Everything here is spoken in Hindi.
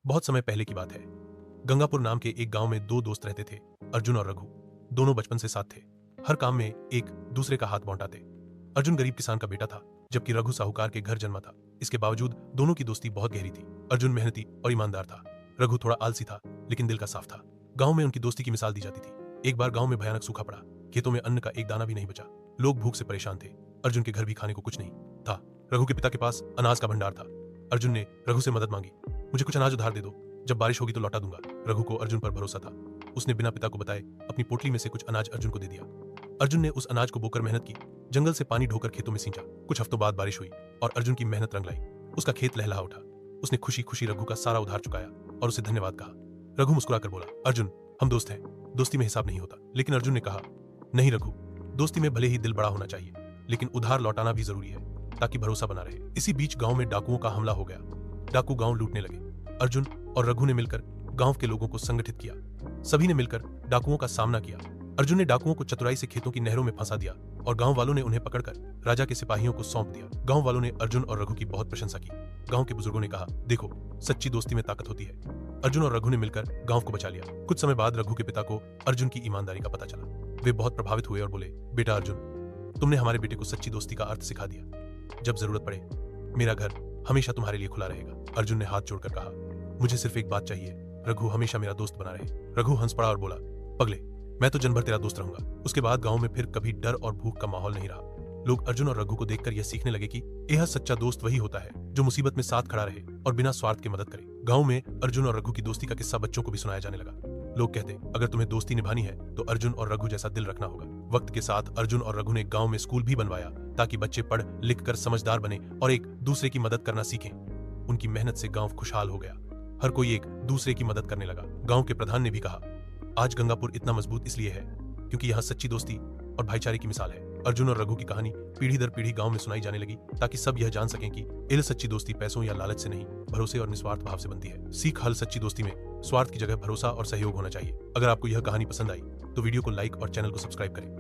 बहुत समय पहले की बात है। गंगापुर नाम के एक गांव में दो दोस्त रहते थे, अर्जुन और रघु। दोनों बचपन से साथ थे, हर काम में एक दूसरे का हाथ बौंटाते। अर्जुन गरीब किसान का बेटा था, जबकि रघु साहूकार के घर जन्मा था। इसके बावजूद दोनों की दोस्ती बहुत गहरी थी। अर्जुन मेहनती और ईमानदार था, रघु थोड़ा आलसी था, लेकिन दिल का साफ था। गांव में उनकी दोस्ती की मिसाल दी जाती थी। एक बार गांव में भयानक सूखा पड़ा, खेतों में अन्न का एक दाना भी नहीं बचा। लोग भूख से परेशान थे। अर्जुन के घर भी खाने को कुछ नहीं था। रघु के पिता के पास अनाज का भंडार था। अर्जुन ने रघु से मदद मांगी। मुझे कुछ अनाज उधार दे दो, जब बारिश होगी तो लौटा दूंगा। रघु को अर्जुन पर भरोसा था। उसने बिना पिता को बताए अपनी पोटली में से कुछ अनाज अर्जुन को दे दिया। अर्जुन ने उस अनाज को बोकर मेहनत की, जंगल से पानी ढोकर खेतों में सींचा। कुछ हफ्तों बाद बारिश हुई और अर्जुन की मेहनत रंग लाई। उसका खेत लहलहा उठा। उसने खुशी खुशी रघु का सारा उधार चुकाया और उसे धन्यवाद कहा। रघु मुस्कुराकर बोला, अर्जुन, हम दोस्त हैं, दोस्ती में हिसाब नहीं होता। लेकिन अर्जुन ने कहा, नहीं रघु, दोस्ती में भले ही दिल बड़ा होना चाहिए, लेकिन उधार लौटाना भी जरूरी है, ताकि भरोसा बना रहे। इसी बीच गांव में डाकुओं का हमला हो गया। डाकू गांव लूटने लगे। अर्जुन और रघु ने मिलकर गांव के लोगों को संगठित किया। सभी ने मिलकर डाकुओं का सामना किया। अर्जुन ने डाकुओं को चतुराई से खेतों की नहरों में फंसा दिया और गांव वालों ने उन्हें पकड़कर राजा के सिपाहियों को सौंप दिया। गांव वालों ने अर्जुन और रघु की बहुत प्रशंसा की। गांव के बुजुर्गों ने कहा, देखो, सच्ची दोस्ती में ताकत होती है। अर्जुन और रघु ने मिलकर गांव को बचा लिया। कुछ समय बाद रघु के पिता को अर्जुन की ईमानदारी का पता चला। वे बहुत प्रभावित हुए और बोले, बेटा अर्जुन, तुमने हमारे बेटे को सच्ची दोस्ती का अर्थ सिखा दिया। जब जरूरत पड़े, मेरा घर हमेशा तुम्हारे लिए खुला रहेगा। अर्जुन ने हाथ जोड़कर कहा, मुझे सिर्फ एक बात चाहिए, रघु हमेशा मेरा दोस्त बना रहे। रघु हंस पड़ा और बोला, पगले, मैं तो जन्म भर तेरा दोस्त रहूंगा। उसके बाद गांव में फिर कभी डर और भूख का माहौल नहीं रहा। लोग अर्जुन और रघु को देखकर यह सीखने लगे कि यह सच्चा दोस्त वही होता है जो मुसीबत में साथ खड़ा रहे और बिना स्वार्थ के मदद करे। गांव में अर्जुन और रघु की दोस्ती का किस्सा बच्चों को भी सुनाया जाने लगा। लोग कहते, अगर तुम्हें दोस्ती निभानी है तो अर्जुन और रघु जैसा दिल रखना होगा। वक्त के साथ अर्जुन और रघु ने गांव में स्कूल भी बनवाया, ताकि बच्चे पढ़ लिख कर समझदार बने और एक दूसरे की मदद करना सीखें। उनकी मेहनत से गांव खुशहाल हो गया। हर कोई एक दूसरे की मदद करने लगा। गांव के प्रधान ने भी कहा, आज गंगापुर इतना मजबूत इसलिए है क्योंकि यहाँ सच्ची दोस्ती और भाईचारे की मिसाल है। अर्जुन और रघु की कहानी पीढ़ी दर पीढ़ी गांव में सुनाई जाने लगी, ताकि सब यह जान सकें कि इल सच्ची दोस्ती पैसों या लालच से नहीं, भरोसे और निस्वार्थ भाव से बनती है। सीख हल सच्ची दोस्ती में स्वार्थ की जगह भरोसा और सहयोग होना चाहिए। अगर आपको यह कहानी पसंद आई तो वीडियो को लाइक और चैनल को सब्सक्राइब करें।